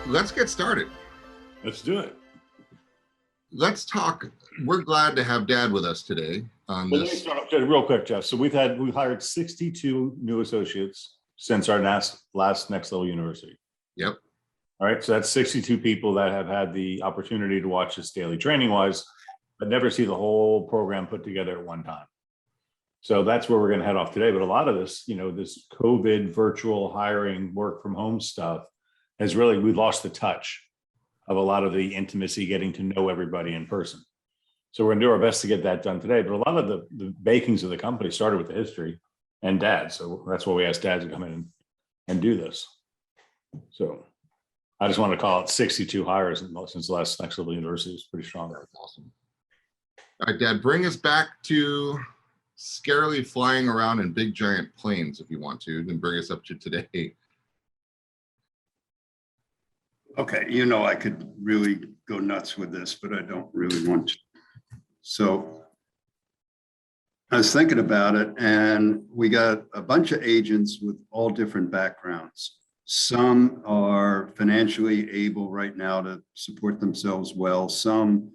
let's get started. Let's do it. Let's talk. We're glad to have Dad with us today on Well, let me this. start off real quick, Jeff. So we've hired 62 new associates since our last Next Level University. Yep. All right. So that's 62 people that have had the opportunity to watch this daily training wise, but never see the whole program put together at one time. So that's where we're going to head off today. But a lot of this, this COVID virtual hiring, work from home stuff has really, we've lost the touch of a lot of the intimacy, getting to know everybody in person. So we're going to do our best to get that done today. But a lot of the bakings of the company started with the history and Dad. So that's why we asked Dad to come in and do this. So I just want to call it 62 hires since the last Next Level University is pretty strong. That's awesome. All right, Dad, bring us back to scarily flying around in big giant planes if you want to, then bring us up to today. Okay, I could really go nuts with this, but I don't really want to. So I was thinking about it, and we got a bunch of agents with all different backgrounds. Some are financially able right now to support themselves well. Some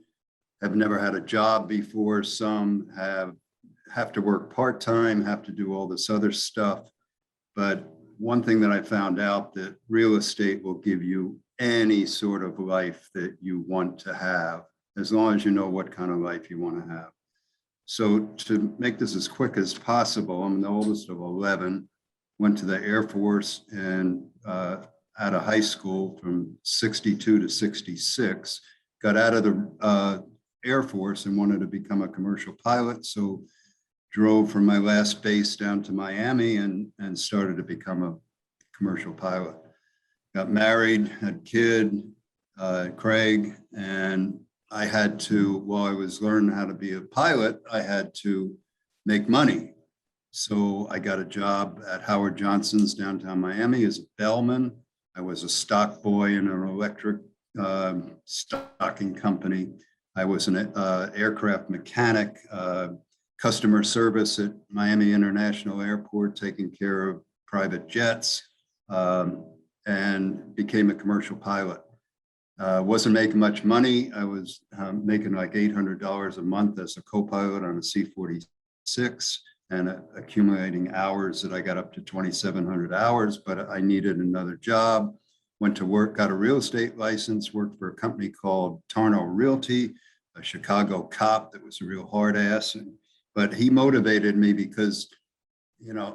have never had a job before. Some have to work part-time, have to do all this other stuff. But one thing that I found out, that real estate will give you any sort of life that you want to have, as long as you know what kind of life you want to have. So to make this as quick as possible, I'm the oldest of 11, went to the Air Force and out of high school from 62 to 66, got out of the Air Force and wanted to become a commercial pilot. So drove from my last base down to Miami and started to become a commercial pilot. Got married, had a kid, Craig, and I had to, while I was learning how to be a pilot, I had to make money. So I got a job at Howard Johnson's downtown Miami as a bellman. I was a stock boy in an electric stocking company. I was an aircraft mechanic, customer service at Miami International Airport, taking care of private jets, and became a commercial pilot. Wasn't making much money. I was making like $800 a month as a co-pilot on a C-46 and accumulating hours that I got up to 2,700 hours, but I needed another job. Went to work, got a real estate license, worked for a company called Tarno Realty, a Chicago cop that was a real hard ass. But he motivated me because,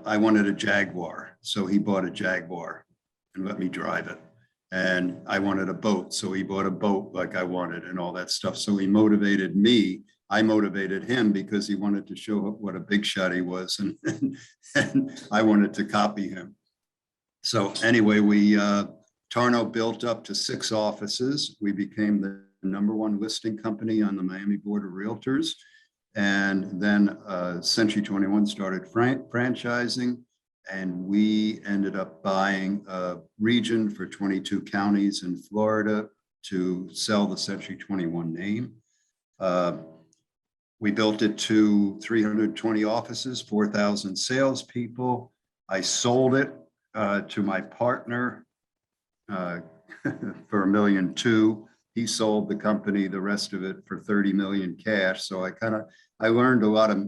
I wanted a Jaguar. So he bought a Jaguar and let me drive it. And I wanted a boat. So he bought a boat like I wanted and all that stuff. So he motivated me. I motivated him because he wanted to show what a big shot he was. And I wanted to copy him. So anyway, Tarno built up to 6 offices. We became the #1 listing company on the Miami Board of Realtors. And then Century 21 started franchising, and we ended up buying a region for 22 counties in Florida to sell the Century 21 name. We built it to 320 offices, 4,000 salespeople. I sold it to my partner for $1.2 million. He sold the company, the rest of it for $30 million cash. So I learned a lot of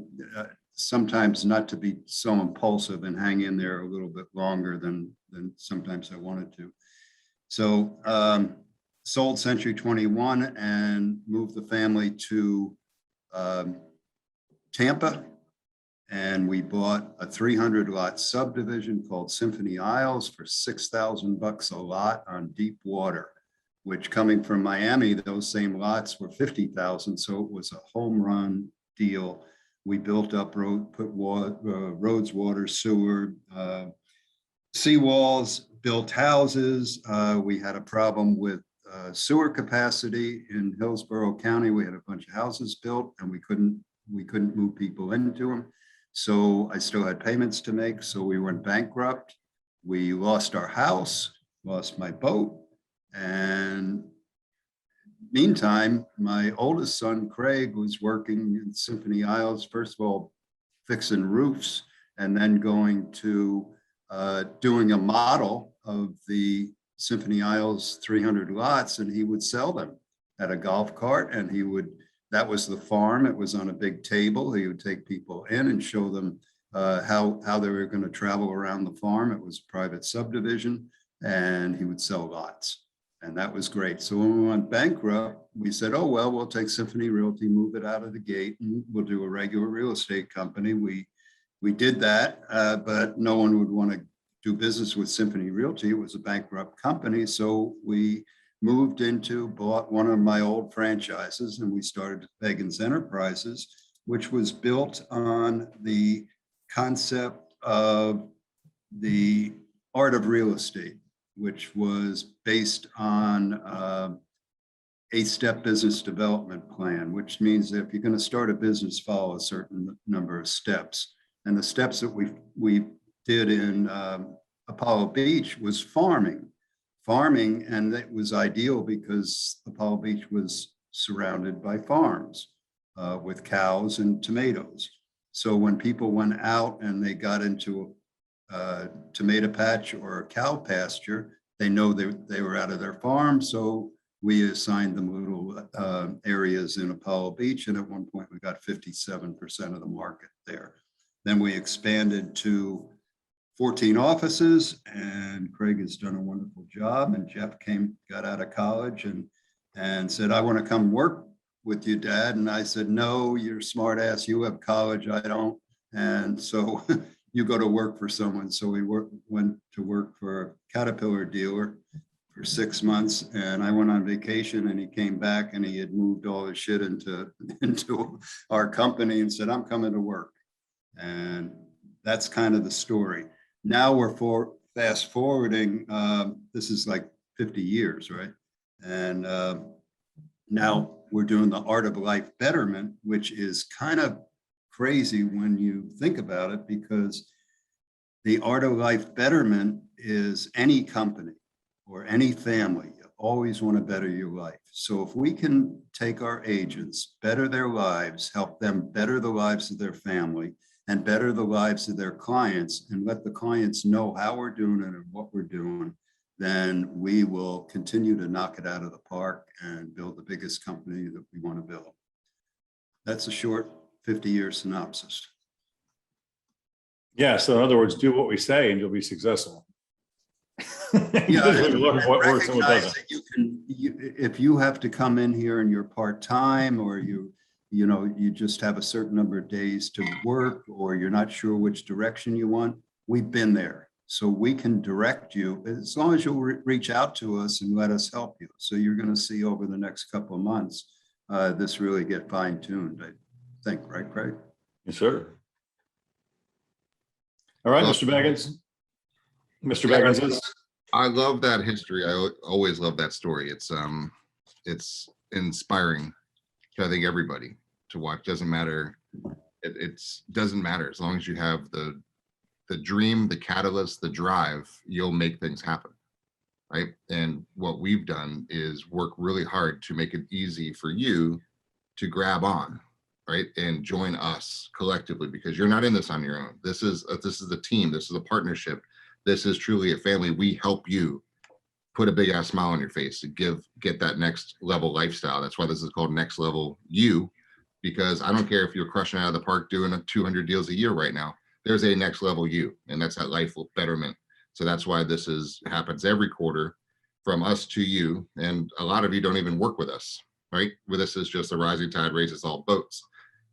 sometimes not to be so impulsive and hang in there a little bit longer than sometimes I wanted to. So sold Century 21 and moved the family to Tampa. And we bought a 300 lot subdivision called Symphony Isles for $6,000 a lot on deep water, which coming from Miami, those same lots were 50,000. So it was a home run deal. We built up roads, water, sewer, seawalls, built houses. We had a problem with sewer capacity in Hillsborough County. We had a bunch of houses built and we couldn't move people into them. So I still had payments to make. So we went bankrupt. We lost our house, lost my boat. And meantime, my oldest son, Craig, was working in Symphony Isles, first of all, fixing roofs, and then going to doing a model of the Symphony Isles 300 lots, and he would sell them at a golf cart, and that was the farm. It was on a big table. He would take people in and show them how they were going to travel around the farm. It was a private subdivision, and he would sell lots. And that was great. So when we went bankrupt, we said, oh, well, we'll take Symphony Realty, move it out of the gate, and we'll do a regular real estate company. We did that, but no one would want to do business with Symphony Realty. It was a bankrupt company. So we bought one of my old franchises, and we started Beggins Enterprises, which was built on the concept of the art of real estate, which was based on a 8-step business development plan, which means that if you're going to start a business, follow a certain number of steps. And the steps that we did in Apollo Beach was farming, and that was ideal because Apollo Beach was surrounded by farms with cows and tomatoes. So when people went out and they got into a tomato patch or a cow pasture, they know they were out of their farm. So we assigned them little areas in Apollo Beach. And at one point we got 57% of the market there. Then we expanded to 14 offices, and Craig has done a wonderful job. And Jeff got out of college and said, I want to come work with you, Dad. And I said, no, you're a smart ass. You have college, I don't. And so you go to work for someone. So we went to work for a Caterpillar dealer for 6 months, and I went on vacation, and he came back and he had moved all his shit into our company and said, I'm coming to work. And that's kind of the story. Now we're fast forwarding. This is like 50 years, right? And now we're doing the Art of Life Betterment, which is kind of crazy when you think about it, because the Art of Life Betterment is any company or any family. You always want to better your life. So if we can take our agents, better their lives, help them better the lives of their family, and better the lives of their clients, and let the clients know how we're doing it and what we're doing, then we will continue to knock it out of the park and build the biggest company that we want to build. That's a short 50-year synopsis. Yeah. So in other words, do what we say and you'll be successsul. Yeah, what works and what doesn't. If you have to come in here and you're part-time, or you just have a certain number of days to work, or you're not sure which direction you want, we've been there. So we can direct you as long as you'll reach out to us and let us help you. So you're going to see over the next couple of months, this really get fine-tuned, I think, right, Craig? Yes, sir. All right, Mr. Beggins. Mr. Beggins is. I love that history. I always love that story. It's inspiring to, I think, everybody to watch. Doesn't matter. It doesn't matter as long as you have the dream, the catalyst, the drive. You'll make things happen, right? And what we've done is work really hard to make it easy for you to grab on, right, and join us collectively, because you're not in this on your own. This is a team. This is a partnership. This is truly a family. We help you put a big ass smile on your face to get that next level lifestyle. That's why this is called Next Level You, because I don't care if you're crushing out of the park doing 200 deals a year right now. There's a next level you, and that's that life betterment. So that's why this happens every quarter from us to you. And a lot of you don't even work with us, right? With us is just a rising tide raises all boats.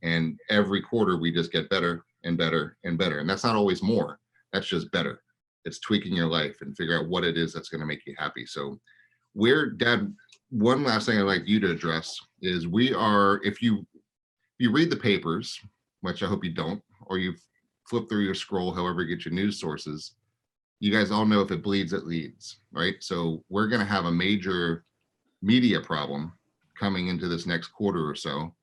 And every quarter we just get better and better and better. And that's not always more. That's just better. It's tweaking your life and figure out what it is that's going to make you happy. So Dad, one last thing I'd like you to address is if you read the papers, which I hope you don't, or you flip through your scroll, however you get your news sources, you guys all know if it bleeds, it leads, right? So we're going to have a major media problem coming into this next quarter or so,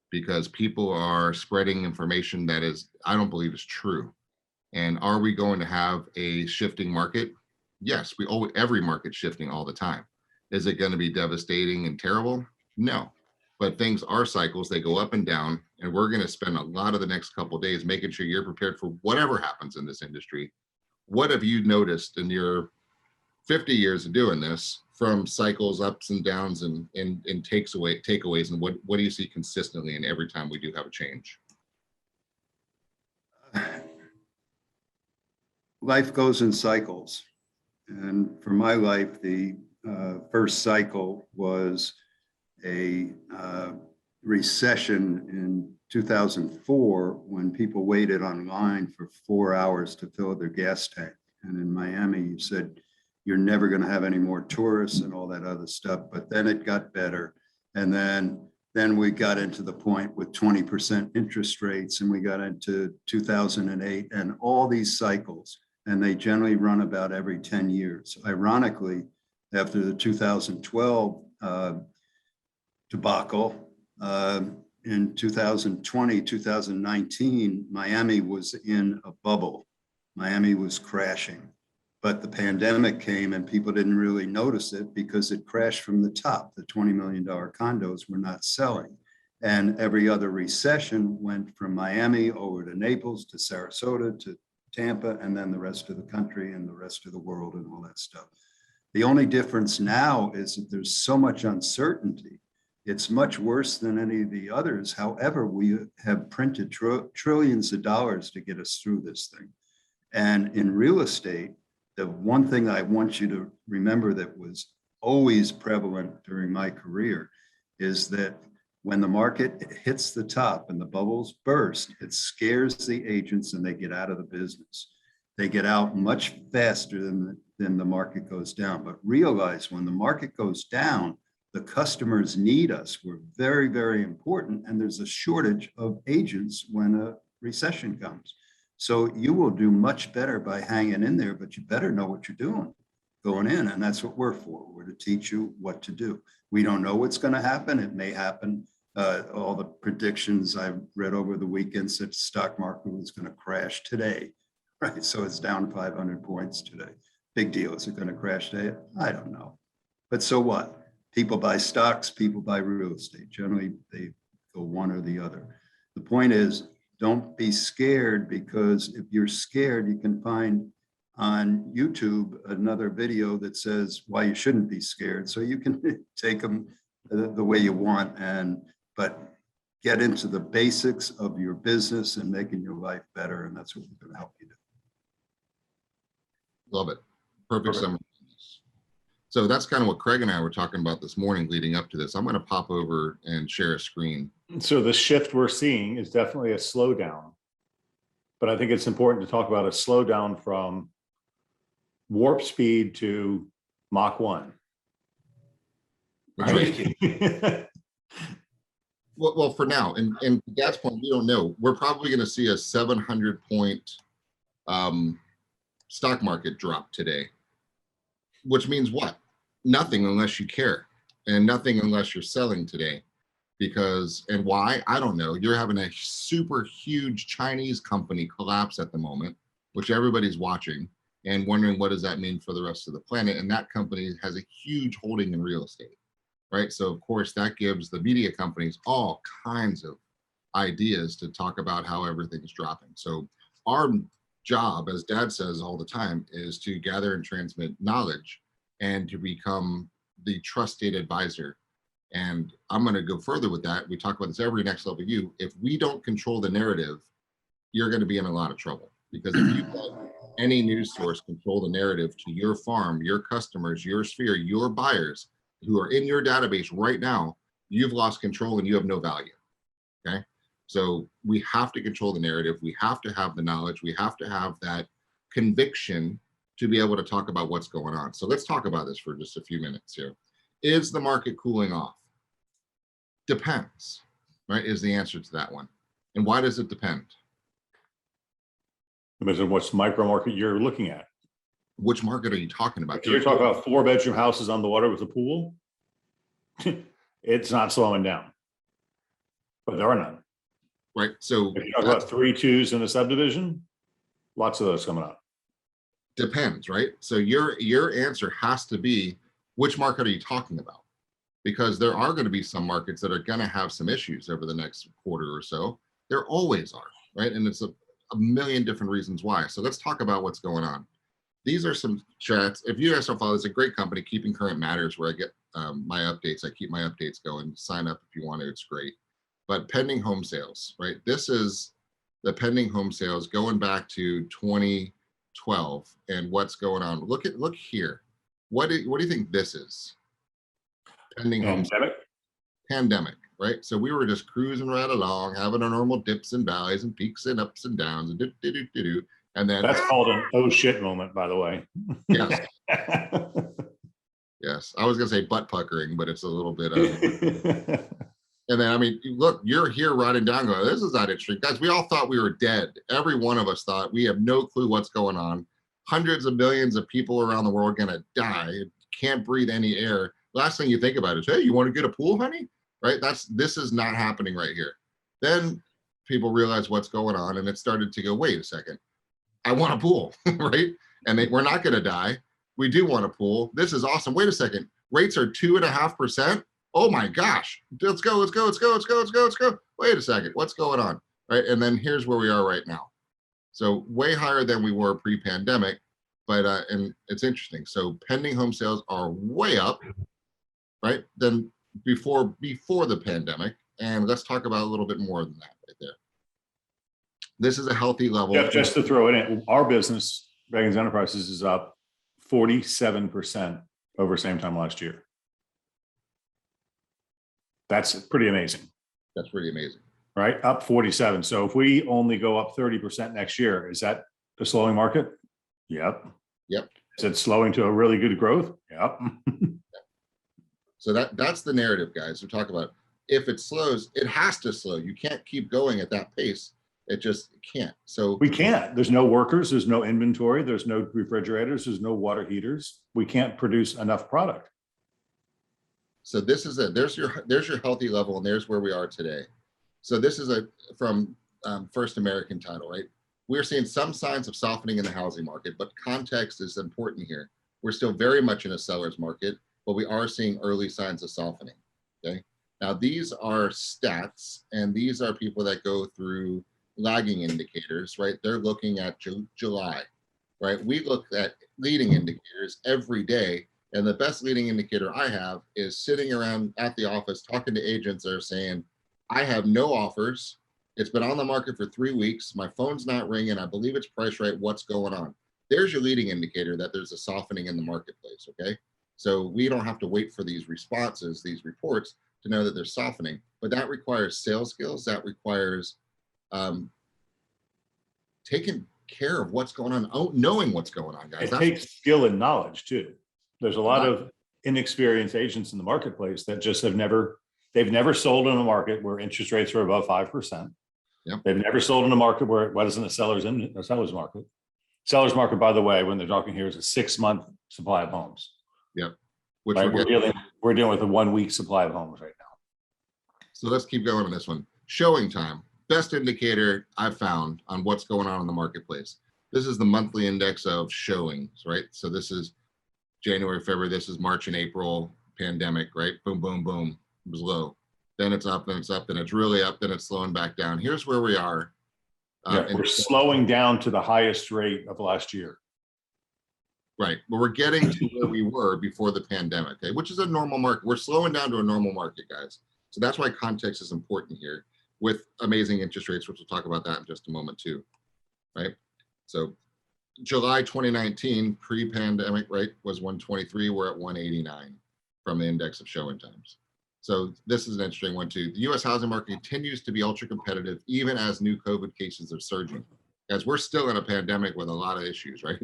because people are spreading information that I don't believe is true. And are we going to have a shifting market? Yes, every market's shifting all the time. Is it going to be devastating and terrible? No, but things are cycles. They go up and down, and we're going to spend a lot of the next couple of days making sure you're prepared for whatever happens in this industry. What have you noticed in your 50 years of doing this, from cycles, ups and downs, and takeaways, and what do you see consistently in every time we do have a change? Life goes in cycles. And for my life, the first cycle was a recession in 2004 when people waited online for 4 hours to fill their gas tank. And in Miami, you said, you're never going to have any more tourists and all that other stuff. But then it got better. And then we got into the point with 20% interest rates, and we got into 2008 and all these cycles. And they generally run about every 10 years. Ironically, after the 2012 debacle, in 2020, 2019, Miami was in a bubble. Miami was crashing. But the pandemic came and people didn't really notice it because it crashed from the top. The $20 million condos were not selling. And every other recession went from Miami over to Naples, to Sarasota, to Tampa, and then the rest of the country and the rest of the world and all that stuff. The only difference now is that there's so much uncertainty. It's much worse than any of the others. However, we have printed trillions of dollars to get us through this thing. And in real estate, the one thing I want you to remember that was always prevalent during my career is that when the market hits the top and the bubbles burst, it scares the agents and they get out of the business. They get out much faster than the market goes down. But realize when the market goes down, the customers need us. We're very, very important. And there's a shortage of agents when a recession comes. So you will do much better by hanging in there, but you better know what you're doing going in. And that's what we're for. We're to teach you what to do. We don't know what's going to happen. It may happen. All the predictions I've read over the weekend said the stock market was going to crash today, right? So it's down 500 points today. Big deal. Is it going to crash today? I don't know. But so what? People buy stocks, people buy real estate. Generally, they go one or the other. The point is, don't be scared, because if you're scared, you can find on YouTube another video that says why you shouldn't be scared. So you can take them the way you want, but get into the basics of your business and making your life better. And that's what we're going to help you do. Love it. Perfect summary. So that's kind of what Craig and I were talking about this morning leading up to this. I'm going to pop over and share a screen. So the shift we're seeing is definitely a slowdown, but I think it's important to talk about a slowdown from warp speed to Mach 1. Right? Well, for now, and to Dad's point, we don't know. We're probably going to see a 700-point stock market drop today, which means what? Nothing unless you care, and nothing unless you're selling today. Because, and why? I don't know. You're having a super huge Chinese company collapse at the moment, which everybody's watching and wondering what does that mean for the rest of the planet. And that company has a huge holding in real estate, right? So of course that gives the media companies all kinds of ideas to talk about how everything's dropping. So our job, as Dad says all the time, is to gather and transmit knowledge and to become the trusted advisor. And I'm going to go further with that. We talk about this every Next Level You. If we don't control the narrative, you're going to be in a lot of trouble. Because if you let any news source control the narrative to your farm, your customers, your sphere, your buyers who are in your database right now, you've lost control and you have no value. Okay. So we have to control the narrative. We have to have the knowledge. We have to have that conviction to be able to talk about what's going on. So let's talk about this for just a few minutes here. Is the market cooling off? Depends, right? Is the answer to that one. And why does it depend? Depends on which micro market you're looking at. Which market are you talking about? If you're talking about 4-bedroom houses on the water with a pool, it's not slowing down, but there are none. Right. So if you talk about 3-2s in a subdivision, lots of those coming up. Depends, right? So your answer has to be, which market are you talking about? Because there are going to be some markets that are going to have some issues over the next quarter or so. There always are, right? And it's a million different reasons why. So let's talk about what's going on. these are some chats. If you guys don't follow, it's a great company, Keeping Current Matters, where I get my updates. I keep my updates going. Sign up if you want to. It's great. But pending home sales, right? This is the pending home sales going back to 2012 and what's going on. Look here. What do you think this is? Pending home pandemic, right? So we were just cruising right along, having our normal dips and valleys and peaks and ups and downs and do. And then that's called an oh shit moment, by the way. Yes. Yes. I was gonna say butt puckering, but it's a little bit of and then I mean, look, you're here writing down going, this is not interesting. Guys, we all thought we were dead. Every one of us thought we have no clue what's going on. Hundreds of millions of people around the world are gonna die, can't breathe any air. Last thing you think about is, hey, you want to get a pool, honey? Right? This is not happening right here. Then people realize what's going on, and it started to go, wait a second, I want a pool, right? And we're not going to die. We do want a pool. This is awesome. Wait a second. Rates are 2.5%. Oh my gosh. Let's go. Wait a second. What's going on? Right. And then here's where we are right now. So way higher than we were pre-pandemic, but and it's interesting. So pending home sales are way up, right? Than before the pandemic. And let's talk about a little bit more than that right there. This is a healthy level. Yeah, just to throw it in, our business, Beggins Enterprises, is up 47% over same time last year. That's pretty amazing. That's pretty amazing. Right? Up 47. So if we only go up 30% next year, is that the slowing market? Yep. Yep. Is it slowing to a really good growth? Yep. So that's the narrative, guys. We talk about if it slows, it has to slow. You can't keep going at that pace. It just can't. So we can't. There's no workers. There's no inventory. There's no refrigerators. There's no water heaters. We can't produce enough product. So this is it. There's your healthy level, and there's where we are today. So this is from First American Title, right? We're seeing some signs of softening in the housing market, but context is important here. We're still very much in a seller's market, but we are seeing early signs of softening. Okay. Now these are stats, and these are people that go through lagging indicators, right? They're looking at July, right? We look at leading indicators every day, and the best leading indicator I have is sitting around at the office talking to agents that are saying, I have no offers. It's been on the market for 3 weeks. My phone's not ringing. I believe it's priced right. What's going on? There's your leading indicator that there's a softening in the marketplace, okay? So we don't have to wait for these responses, these reports, to know that they're softening, but that requires sales skills. That requires taking care of what's going on, knowing what's going on, guys. It takes skill and knowledge too. There's a lot of inexperienced agents in the marketplace that just they've never sold in a market where interest rates are above 5%. Yep. They've never sold in a market where what isn't a seller's market. Seller's market, by the way, when they're talking here, is a 6-month supply of homes. Yep. Which right? We're dealing with a 1-week supply of homes right now. So let's keep going on this one. Showing time, best indicator I've found on what's going on in the marketplace. This is the monthly index of showings, right? So this is January, February, this is March and April, pandemic, right? Boom, boom, boom, it was low. Then it's up, then it's up, then it's really up, then it's slowing back down. Here's where we are. We're slowing down to the highest rate of last year. Right, but we're getting to where we were before the pandemic, okay? Which is a normal market. We're slowing down to a normal market, guys. So that's why context is important here with amazing interest rates, which we'll talk about that in just a moment too, right? So July 2019, pre-pandemic, right, was 123. We're at 189 from the index of showing times. So this is an interesting one too. The U.S. housing market continues to be ultra competitive, even as new COVID cases are surging. Guys, we're still in a pandemic with a lot of issues, right?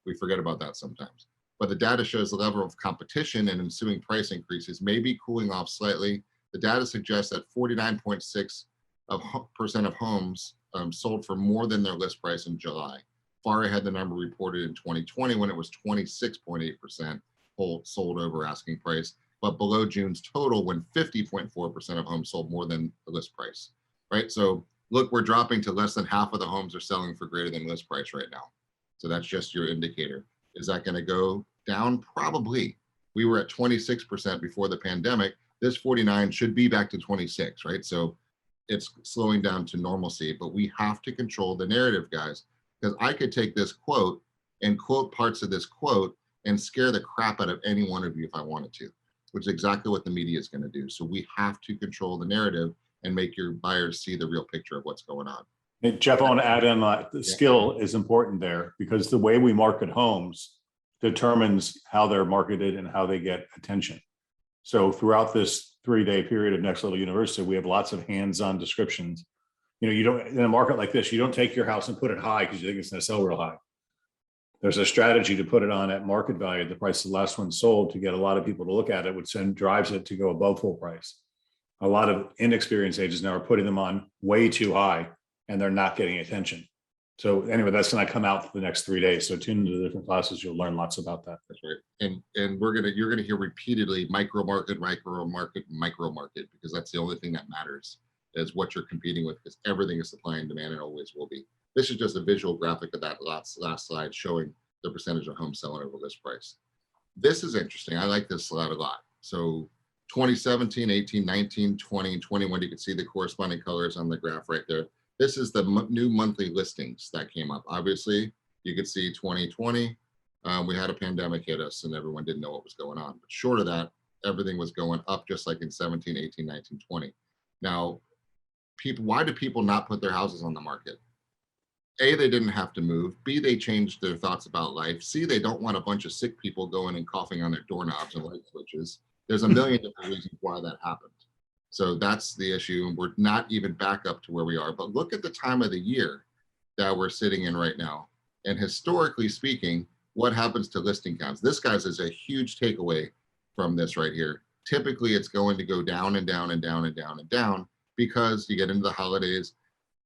We forget about that sometimes. But the data shows the level of competition and ensuing price increases may be cooling off slightly. The data suggests that 49.6% of homes sold for more than their list price in July, far ahead the number reported in 2020 when it was 26.8% sold over asking price, but below June's total when 50.4% of homes sold more than the list price, right? So look, we're dropping to less than half of the homes are selling for greater than list price right now. So that's just your indicator. Is that going to go down? Probably. We were at 26% before the pandemic. This 49 should be back to 26, right? So it's slowing down to normalcy, but we have to control the narrative, guys, because I could take this quote and quote parts of this quote and scare the crap out of any one of you if I wanted to, which is exactly what the media is going to do. So we have to control the narrative and make your buyers see the real picture of what's going on. Hey, Jeff, I want to add in the skill is important there, because the way we market homes determines how they're marketed and how they get attention. So throughout this 3-day period of Next Level University, we have lots of hands-on descriptions. You know, you don't, in a market like this, you don't take your house and put it high because you think it's going to sell real high. There's a strategy to put it on at market value, the price of the last one sold, to get a lot of people to look at it, which then drives it to go above full price. A lot of inexperienced agents now are putting them on way too high, and they're not getting attention. So anyway, that's going to come out for the next 3 days. So tune into the different classes. You'll learn lots about that. That's right. And you're gonna hear repeatedly micro market, because that's the only thing that matters is what you're competing with, because everything is supply and demand and always will be. This is just a visual graphic of that last slide showing the percentage of homes selling over list price. This is interesting. I like this slide a lot. So 2017, 18, 19, 20, 21, you can see the corresponding colors on the graph right there. This is the new monthly listings that came up. Obviously, you could see 2020, we had a pandemic hit us and everyone didn't know what was going on. But short of that, everything was going up just like in 17, 18, 19, 20. Now, why do people not put their houses on the market? A, they didn't have to move. B, they changed their thoughts about life. C, they don't want a bunch of sick people going and coughing on their doorknobs and light switches. There's a million different reasons why that happened. So that's the issue. And we're not even back up to where we are. But look at the time of the year that we're sitting in right now. And historically speaking, what happens to listing counts? This, guys, is a huge takeaway from this right here. Typically, it's going to go down and down and down and down and down, because you get into the holidays,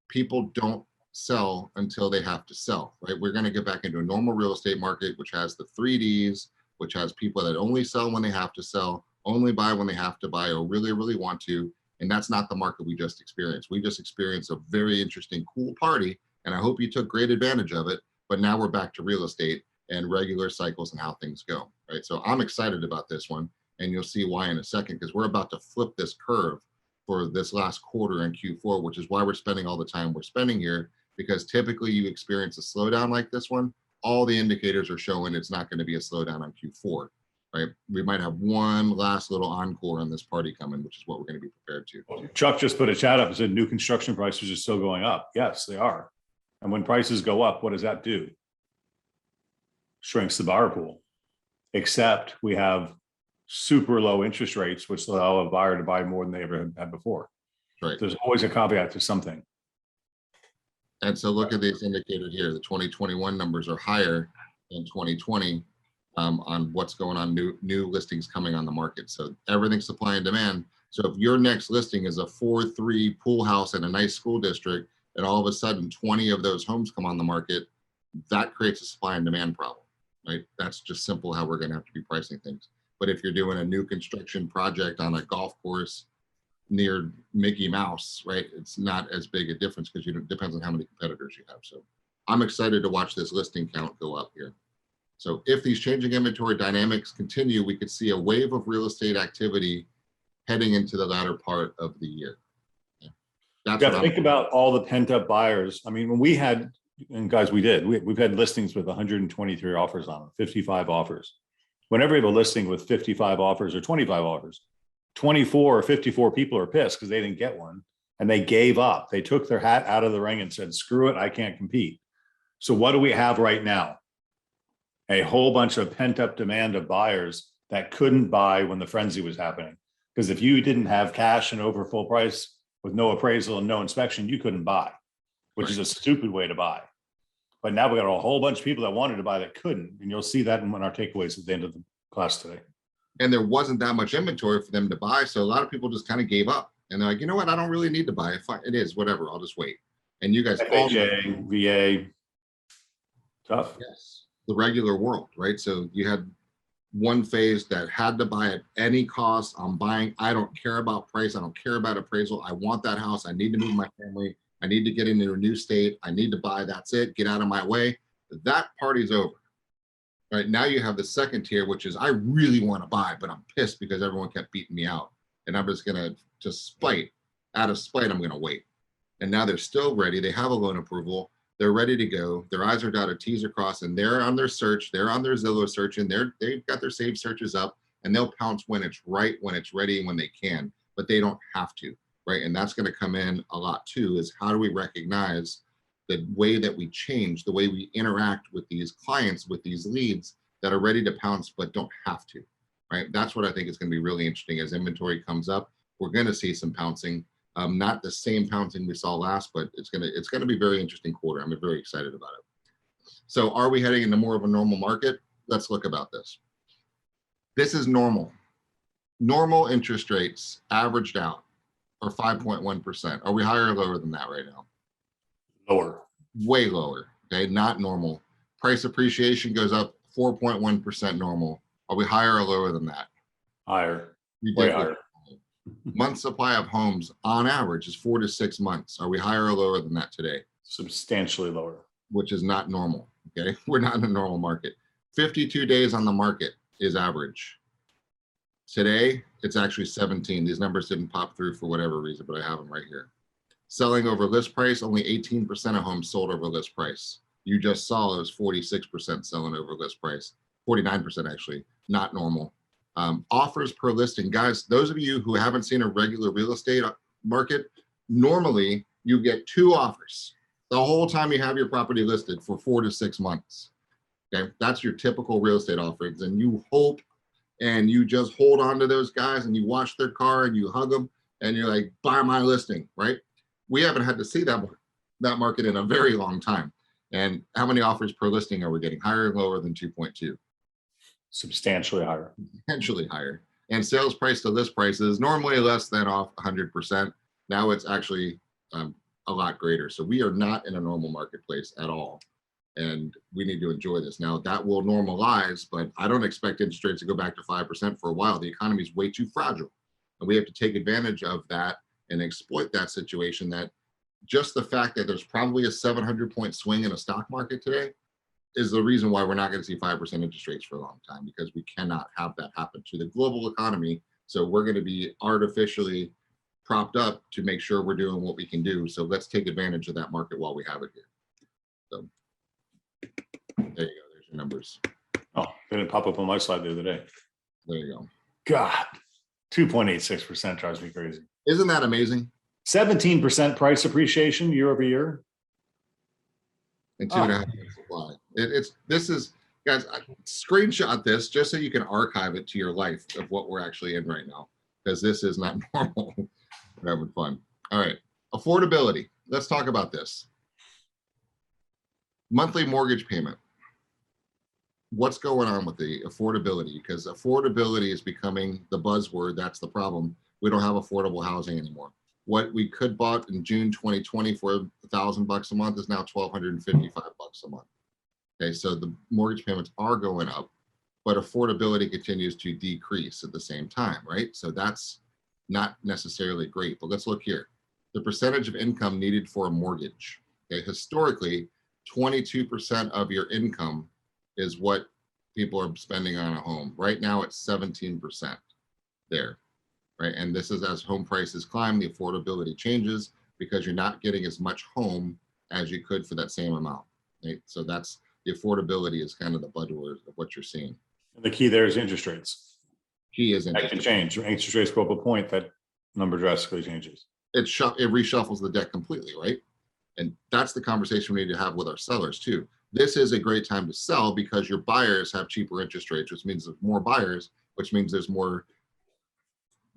people don't sell until they have to sell, right? We're going to get back into a normal real estate market, which has the 3Ds, which has people that only sell when they have to sell, only buy when they have to buy or really, really want to. And that's not the market we just experienced. We just experienced a very interesting, cool party. And I hope you took great advantage of it. But now we're back to real estate and regular cycles and how things go, right? So I'm excited about this one. And you'll see why in a second, because we're about to flip this curve for this last quarter in Q4, which is why we're spending all the time we're spending here, because typically you experience a slowdown like this one, all the indicators are showing it's not going to be a slowdown on Q4, right? We might have one last little encore on this party coming, which is what we're going to be prepared to. Chuck just put a chat up and said new construction prices are still going up. Yes, they are. And when prices go up, what does that do? Shrinks the buyer pool, except we have super low interest rates, which allow a buyer to buy more than they ever had before. Right. There's always a caveat to something. And so look at this indicator here. The 2021 numbers are higher than 2020 on what's going on, new listings coming on the market. So everything's supply and demand. So if your next listing is a 4-3 pool house in a nice school district, and all of a sudden 20 of those homes come on the market, that creates a supply and demand problem, right? That's just simple how we're going to have to be pricing things. But if you're doing a new construction project on a golf course near Mickey Mouse, right, it's not as big a difference, because it depends on how many competitors you have. So I'm excited to watch this listing count go up here. So if these changing inventory dynamics continue, we could see a wave of real estate activity heading into the latter part of the year. Yeah. That's Yeah, think about all the pent up buyers. I mean, when we had, and guys, we've had listings with 123 offers on them, 55 offers. Whenever you have a listing with 55 offers or 25 offers, 24 or 54 people are pissed because they didn't get one, and they gave up. They took their hat out of the ring and said, screw it, I can't compete. So what do we have right now? A whole bunch of pent up demand of buyers that couldn't buy when the frenzy was happening. Because if you didn't have cash and over full price with no appraisal and no inspection, you couldn't buy, which is a stupid way to buy. But now we got a whole bunch of people that wanted to buy that couldn't. And you'll see that in our takeaways at the end of the class today. And there wasn't that much inventory for them to buy. So a lot of people just kind of gave up. And they're like, you know what? I don't really need to buy it. Fine, it is, whatever. I'll just wait. And you guys all FHA, VA, tough. Yes, the regular world, right? So you had one phase that had to buy at any cost. I'm buying. I don't care about price. I don't care about appraisal. I want that house. I need to move my family. I need to get into a new state. I need to buy. That's it. Get out of my way. That party's over. Right now you have the second tier, which is I really want to buy, but I'm pissed because everyone kept beating me out. And I'm just going to out of spite, I'm going to wait. And now they're still ready. They have a loan approval. They're ready to go. Their I's are dotted, T's are crossed, and they're on their search. They're on their Zillow search, and they've got their saved searches up, and they'll pounce when it's right, when it's ready, when they can, but they don't have to, right? And that's going to come in a lot too, is how do we recognize the way that we change, the way we interact with these clients, with these leads that are ready to pounce, but don't have to, right? That's what I think is going to be really interesting as inventory comes up. We're going to see some pouncing. Not the same pouncing we saw last, but it's gonna be a very interesting quarter. I'm very excited about it. So are we heading into more of a normal market? Let's look about this. This is normal. Normal interest rates averaged out are 5.1%. Are we higher or lower than that right now? Lower. Way lower, okay, not normal. Price appreciation goes up 4.1% normal. Are we higher or lower than that? Higher, way higher. Month supply of homes on average is 4 to 6 months. Are we higher or lower than that today? Substantially lower. Which is not normal, okay? We're not in a normal market. 52 days on the market is average. Today, it's actually 17. These numbers didn't pop through for whatever reason, but I have them right here. Selling over list price, only 18% of homes sold over list price. You just saw it was 46% selling over list price, 49% actually, not normal. Offers per listing. Guys, those of you who haven't seen a regular real estate market, normally you get 2 offers the whole time you have your property listed for 4 to 6 months. Okay, that's your typical real estate offerings, and you hope and you just hold on to those guys and you wash their car and you hug them and you're like, buy my listing, right? We haven't had to see that market in a very long time. And how many offers per listing are we getting? Higher or lower than 2.2? Substantially higher. Potentially higher. And sales price to list price is normally less than off 100%. Now it's actually a lot greater. So we are not in a normal marketplace at all. And we need to enjoy this. Now that will normalize, but I don't expect interest rates to go back to 5% for a while. The economy is way too fragile. And we have to take advantage of that and exploit that situation. That just the fact that there's probably a 700-point swing in a stock market today is the reason why we're not going to see 5% interest rates for a long time, because we cannot have that happen to the global economy. So we're going to be artificially propped up to make sure we're doing what we can do. So let's take advantage of that market while we have it here. So there you go. There's your numbers. Oh, they didn't pop up on my slide the other day. There you go. God, 2.86% drives me crazy. Isn't that amazing? 17% price appreciation year over year. And 2.5 months supply. This is, guys, screenshot this just so you can archive it to your life of what we're actually in right now, because this is not normal. We're having fun. All right, affordability. Let's talk about this. Monthly mortgage payment. What's going on with the affordability? Because affordability is becoming the buzzword. That's the problem. We don't have affordable housing anymore. What we could bought in June 2020 for $1,000 a month is now $1,255 a month. Okay, so the mortgage payments are going up, but affordability continues to decrease at the same time, right? So that's not necessarily great. But let's look here. The percentage of income needed for a mortgage. Okay, historically, 22% of your income is what people are spending on a home. Right now, it's 17% there. Right, and this is as home prices climb, the affordability changes because you're not getting as much home as you could for that same amount. Right? So that's the affordability is kind of the buzzword of what you're seeing. And the key there is interest rates. Key is that can change. Interest rates go up a point, that number drastically changes. It reshuffles the deck completely, right? And that's the conversation we need to have with our sellers too. This is a great time to sell because your buyers have cheaper interest rates, which means there's more buyers, which means there's more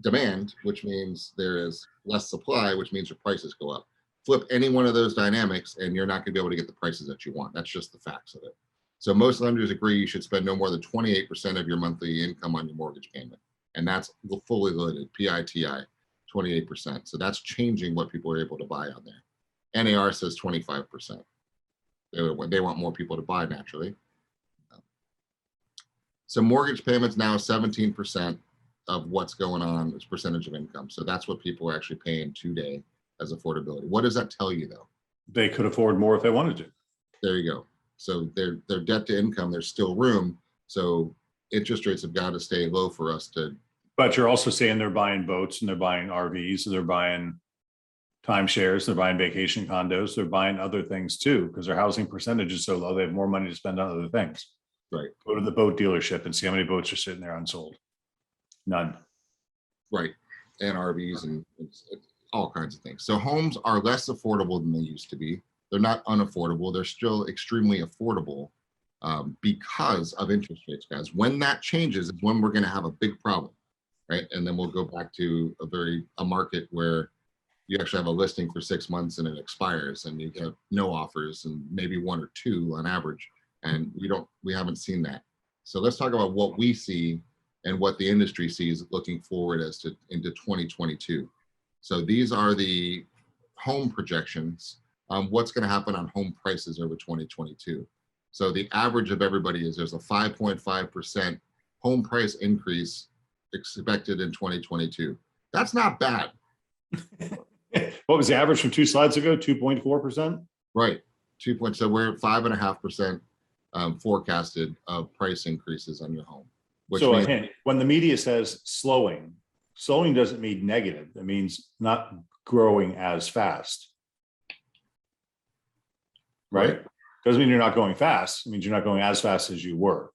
demand, which means there is less supply, which means your prices go up. Flip any one of those dynamics and you're not going to be able to get the prices that you want. That's just the facts of it. So most lenders agree you should spend no more than 28% of your monthly income on your mortgage payment. And that's fully loaded, PITI, 28%. So that's changing what people are able to buy on there. NAR says 25%. They want more people to buy naturally. So mortgage payments now 17% of what's going on as percentage of income. So that's what people are actually paying today as affordability. What does that tell you though? They could afford more if they wanted to. There you go. So their debt to income, there's still room. So interest rates have got to stay low for us to. But you're also saying they're buying boats and they're buying RVs and they're buying timeshares, they're buying vacation condos, they're buying other things too, because their housing percentage is so low, they have more money to spend on other things. Right. Go to the boat dealership and see how many boats are sitting there unsold. None. Right. And RVs and all kinds of things. So homes are less affordable than they used to be. They're not unaffordable. They're still extremely affordable because of interest rates, guys. When that changes is when we're going to have a big problem, right? And then we'll go back to a market where you actually have a listing for 6 months and it expires and you get no offers and maybe 1 or 2 on average. And we haven't seen that. So let's talk about what we see and what the industry sees looking forward into 2022. So these are the home projections. What's going to happen on home prices over 2022. So the average of everybody is there's a 5.5% home price increase expected in 2022. That's not bad. What was the average from 2 slides ago? 2.4%? Right. So we're at 5.5% forecasted of price increases on your home. So again, when the media says slowing doesn't mean negative. It means not growing as fast. Right? Doesn't mean you're not going fast. It means you're not going as fast as you were.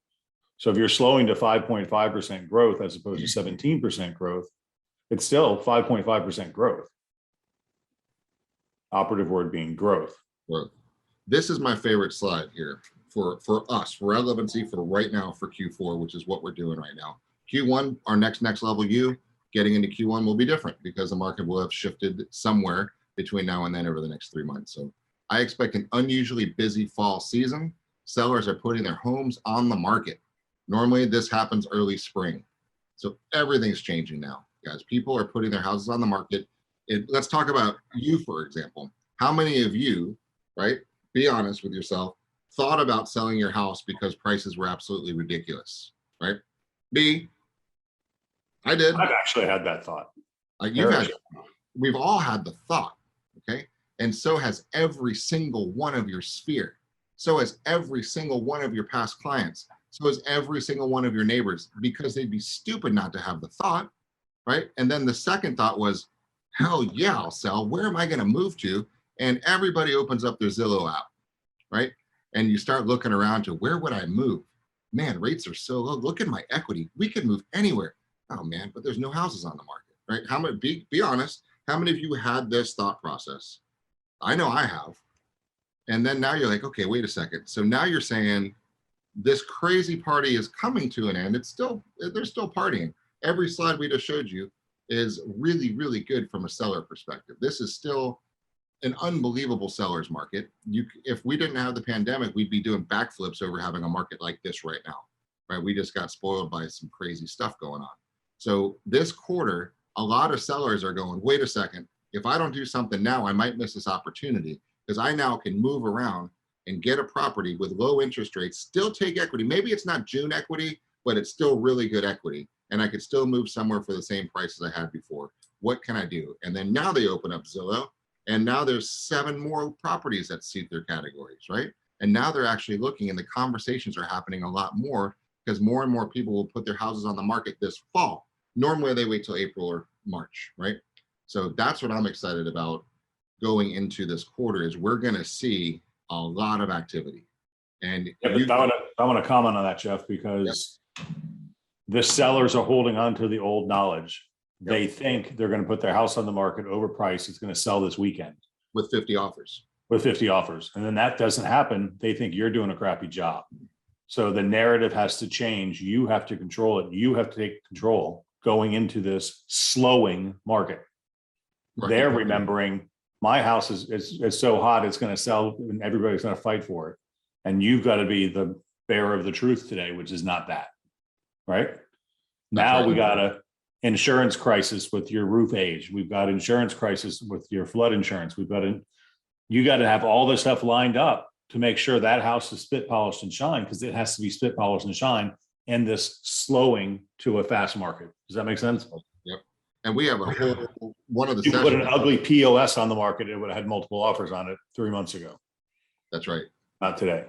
So if you're slowing to 5.5% growth as opposed to 17% growth, it's still 5.5% growth. Operative word being growth. Growth. This is my favorite slide here for us, for relevancy for right now for Q4, which is what we're doing right now. Q1, our next level U, getting into Q1 will be different because the market will have shifted somewhere between now and then over the next 3 months. So I expect an unusually busy fall season. Sellers are putting their homes on the market. Normally this happens early spring. So everything's changing now, guys. People are putting their houses on the market. Let's talk about you, for example. How many of you, right, be honest with yourself, thought about selling your house because prices were absolutely ridiculous, right? B, I did. I've actually had that thought. We've all had the thought, okay? And so has every single one of your sphere. So has every single one of your past clients. So has every single one of your neighbors, because they'd be stupid not to have the thought, right? And then the second thought was, hell yeah, I'll sell. Where am I going to move to? And everybody opens up their Zillow app, right? And you start looking around to where would I move? Man, rates are so low. Look at my equity. We could move anywhere. Oh man, but there's no houses on the market, right? How many? Be honest. How many of you had this thought process? I know I have. And then now you're like, okay, wait a second. So now you're saying this crazy party is coming to an end. They're still partying. Every slide we just showed you is really, really good from a seller perspective. This is still an unbelievable seller's market. If we didn't have the pandemic, we'd be doing backflips over having a market like this right now, right? We just got spoiled by some crazy stuff going on. So this quarter, a lot of sellers are going, wait a second, if I don't do something now, I might miss this opportunity because I now can move around and get a property with low interest rates, still take equity. Maybe it's not June equity, but it's still really good equity. And I could still move somewhere for the same price as I had before. What can I do? And then now they open up Zillow, and now there's 7 more properties that suit their categories, right? And now they're actually looking, and the conversations are happening a lot more because more and more people will put their houses on the market this fall. Normally they wait till April or March, right? So that's what I'm excited about going into this quarter is we're going to see a lot of activity. And I want to comment on that, Jeff, because the sellers are holding on to the old knowledge. They think they're going to put their house on the market overpriced. It's going to sell this weekend. With 50 offers. With 50 offers. And then that doesn't happen. They think you're doing a crappy job. So the narrative has to change. You have to control it. You have to take control going into this slowing market. Right. They're remembering my house is so hot, it's going to sell and everybody's going to fight for it. And you've got to be the bearer of the truth today, which is not that. Right? Now we got a insurance crisis with your roof age. We've got insurance crisis with your flood insurance. You got to have all this stuff lined up to make sure that house is spit polished and shine, because it has to be spit polished and shine in this slowing to a fast market. Does that make sense? Yep. And we have a whole one of the. You put an ugly POS on the market, it would have had multiple offers on it 3 months ago. That's right. Not today.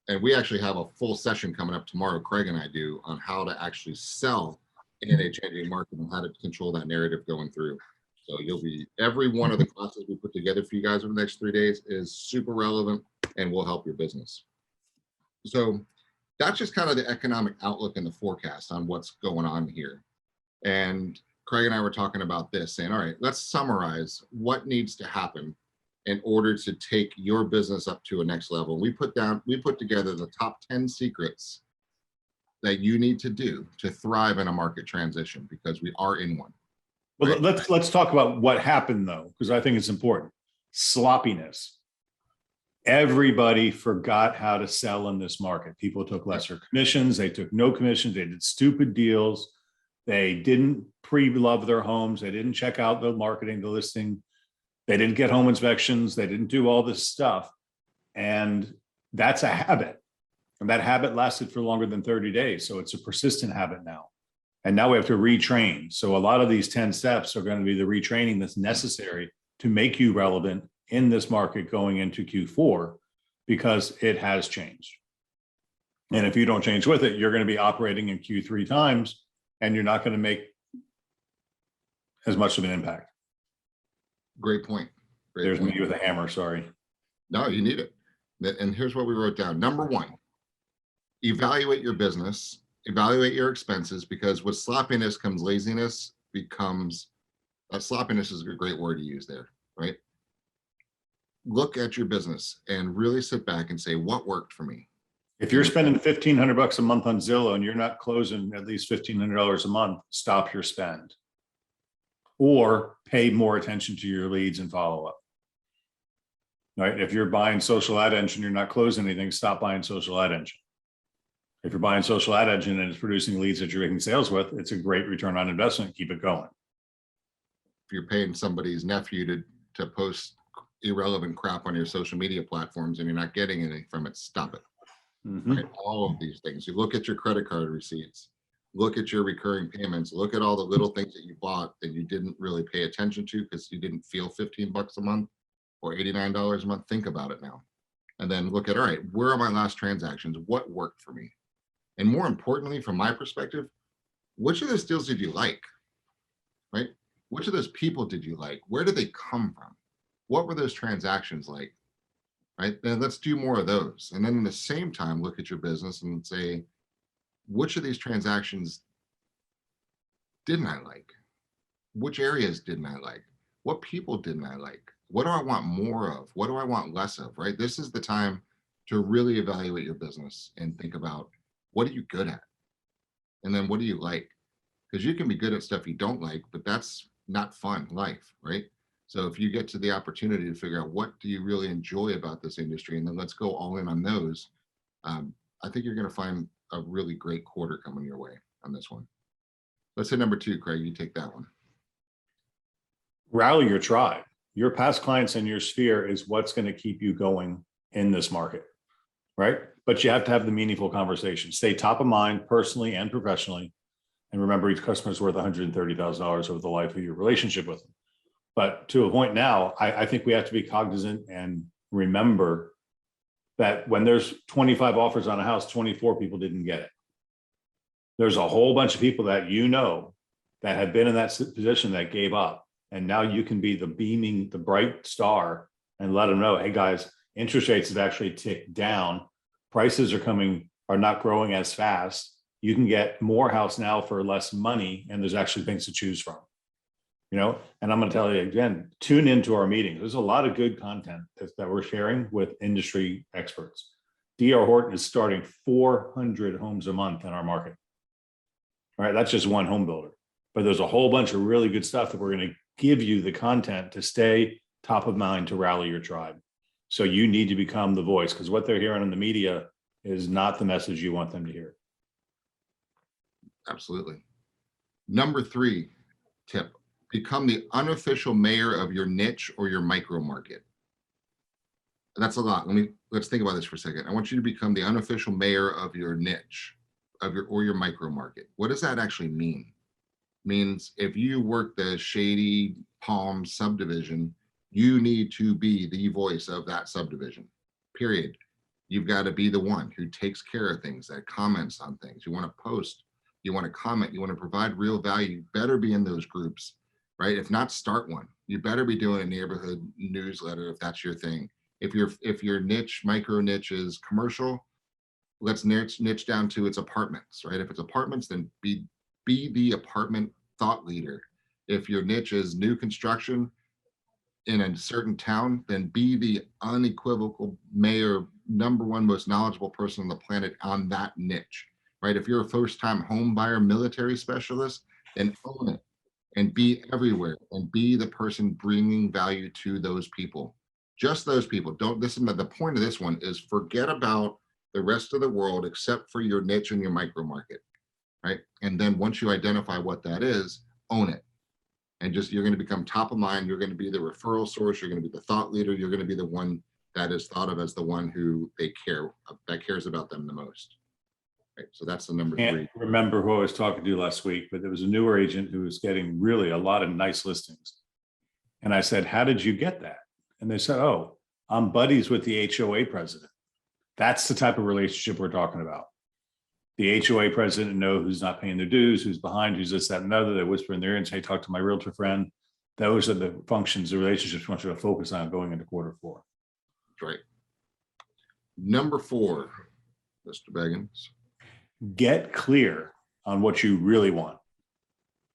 And we actually have a full session coming up tomorrow, Craig and I do, on how to actually sell in a changing market and how to control that narrative going through. So you'll be, every one of the classes we put together for you guys over the next 3 days is super relevant and will help your business. So that's just kind of the economic outlook and the forecast on what's going on here. And Craig and I were talking about this, saying, all right, let's summarize what needs to happen in order to take your business up to a next level. We put together the top 10 secrets that you need to do to thrive in a market transition, because we are in one. Well, Right. let's talk about what happened though, because I think it's important. Sloppiness. Everybody forgot how to sell in this market. People took lesser commissions. They took no commissions. They did stupid deals. They didn't pre-love their homes. They didn't check out the marketing, the listing. They didn't get home inspections. They didn't do all this stuff. And that's a habit. And that habit lasted for longer than 30 days. So it's a persistent habit now. And now we have to retrain. So a lot of these 10 steps are going to be the retraining that's necessary to make you relevant in this market going into Q4, because it has changed. And if you don't change with it, you're going to be operating in Q3 times, and you're not going to make as much of an impact. Great point. There's me with a hammer, sorry. No, you need it. And here's what we wrote down. Number one, evaluate your business, evaluate your expenses, because with sloppiness comes laziness, sloppiness is a great word to use there, right? Look at your business and really sit back and say, what worked for me? If you're spending $1,500 a month on Zillow and you're not closing at least $1,500 a month, stop your spend, or pay more attention to your leads and follow up. Right? If you're buying social ad engine, you're not closing anything, stop buying social ad engine. If you're buying social ad engine and it's producing leads that you're making sales with, it's a great return on investment. Keep it going. If you're paying somebody's nephew to post irrelevant crap on your social media platforms and you're not getting anything from it, stop it. Right? All of these things. You look at your credit card receipts, look at your recurring payments, look at all the little things that you bought that you didn't really pay attention to because you didn't feel $15 a month or $89 a month. Think about it now. And then look at, all right, where are my last transactions? What worked for me? And more importantly, from my perspective, which of those deals did you like? Right? Which of those people did you like? Where did they come from? What were those transactions like? Right? Then let's do more of those. And then at the same time, look at your business and say, which of these transactions didn't I like? Which areas didn't I like? What people didn't I like? What do I want more of? What do I want less of? Right? This is the time to really evaluate your business and think about, what are you good at? And then what do you like? Because you can be good at stuff you don't like, but that's not fun life, right? So if you get to the opportunity to figure out what do you really enjoy about this industry, and then let's go all in on those, I think you're going to find a really great quarter coming your way on this one. Let's hit number two, Craig. You take that one. Rally your tribe. Your past clients and your sphere is what's going to keep you going in this market, right? But you have to have the meaningful conversation. Stay top of mind personally and professionally. And remember, each customer is worth $130,000 over the life of your relationship with them. But to a point now, I think we have to be cognizant and remember that when there's 25 offers on a house, 24 people didn't get it. There's a whole bunch of people that you know that have been in that position that gave up. And now you can be the bright star and let them know, hey guys, interest rates have actually ticked down. Prices are not growing as fast. You can get more house now for less money, and there's actually things to choose from. And I'm going to tell you again, tune into our meetings. There's a lot of good content that we're sharing with industry experts. D.R. Horton is starting 400 homes a month in our market. All right, that's just one home builder. But there's a whole bunch of really good stuff that we're going to give you the content to stay top of mind to rally your tribe. So you need to become the voice, because what they're hearing in the media is not the message you want them to hear. Absolutely. Number three tip, become the unofficial mayor of your niche or your micro market. That's a lot. Let's think about this for a second. I want you to become the unofficial mayor of your niche or your micro market. What does that actually mean? Means if you work the Shady Palm subdivision, you need to be the voice of that subdivision, period. You've got to be the one who takes care of things, that comments on things. You want to post, you want to comment, you want to provide real value. You better be in those groups right? If not, start one. You better be doing a neighborhood newsletter if that's your thing. If your niche, micro niche is commercial, let's niche down to its apartments, right? If it's apartments, then be the apartment thought leader. If your niche is new construction in a certain town, then be the unequivocal mayor, #1 most knowledgeable person on the planet on that niche, right? If you're a first-time home buyer military specialist, then own it and be everywhere and be the person bringing value to those people. Just those people. Don't listen. The point of this one is forget about the rest of the world except for your niche and your micro market, right? And then once you identify what that is, own it. And just, you're going to become top of mind. You're going to be the referral source. You're going to be the thought leader. You're going to be the one that is thought of as the one who that cares about them the most. Right. So that's the number Can't 3. remember who I was talking to last week, but there was a newer agent who was getting really a lot of nice listings. And I said, how did you get that? And they said, oh, I'm buddies with the HOA president. That's the type of relationship we're talking about. The HOA president know who's not paying their dues, who's behind, who's this, that, and another. They whisper in their ear and say, talk to my realtor friend. Those are the functions, the relationships we want you to focus on going into Q4. Right. Number 4, Mr. Beggins. Get clear on what you really want,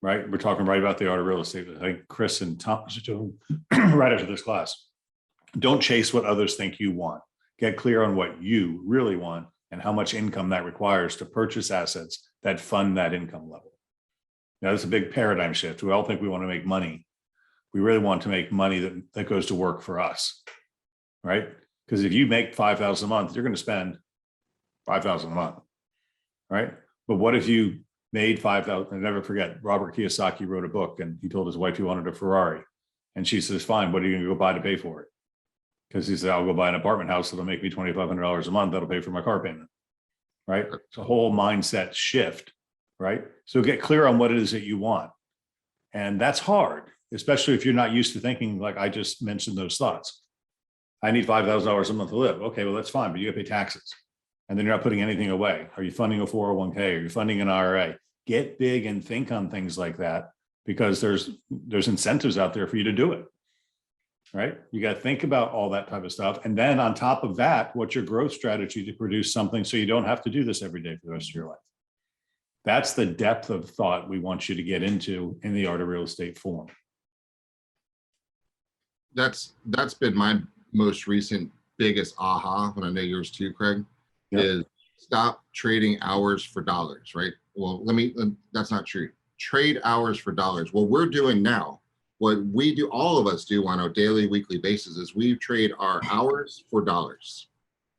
right? We're talking right about the art of real estate. I think Chris and Thomas are doing right after this class. Don't chase what others think you want. Get clear on what you really want and how much income that requires to purchase assets that fund that income level. Now, that's a big paradigm shift. We all think we want to make money. We really want to make money that goes to work for us, right? Because if you make $5,000 a month, you're going to spend $5,000 a month, right? But what if you made $5,000? I never forget, Robert Kiyosaki wrote a book and he told his wife he wanted a Ferrari. And she says, fine, what are you going to go buy to pay for it? Because he said, I'll go buy an apartment house that'll make me $2,500 a month. That'll pay for my car payment, right? It's a whole mindset shift, right? So get clear on what it is that you want. And that's hard, especially if you're not used to thinking like I just mentioned those thoughts. I need $5,000 a month to live. Okay, well, that's fine, but you gotta pay taxes. And then you're not putting anything away. Are you funding a 401k? Are you funding an IRA? Get big and think on things like that because there's incentives out there for you to do it. Right? You got to think about all that type of stuff. And then on top of that, what's your growth strategy to produce something so you don't have to do this every day for the rest of your life? That's the depth of thought we want you to get into in the art of real estate form. That's been my most recent biggest aha, and I know yours too, Craig, is stop trading hours for dollars, right? Well, that's not true. Trade hours for dollars. What we're doing now, what we do, all of us do on a daily, weekly basis is we trade our hours for dollars,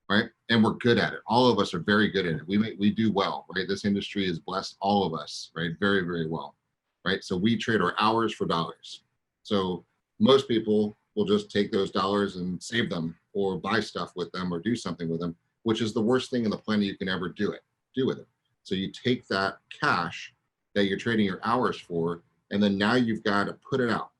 right? And we're good at it. All of us are very good at it. We do well, right? This industry has blessed all of us, right? Very, very well, right? So we trade our hours for dollars. So most people will just take those dollars and save them or buy stuff with them or do something with them, which is the worst thing in the planet you can ever do with it. So you take that cash that you're trading your hours for, and then now you've got to put it out,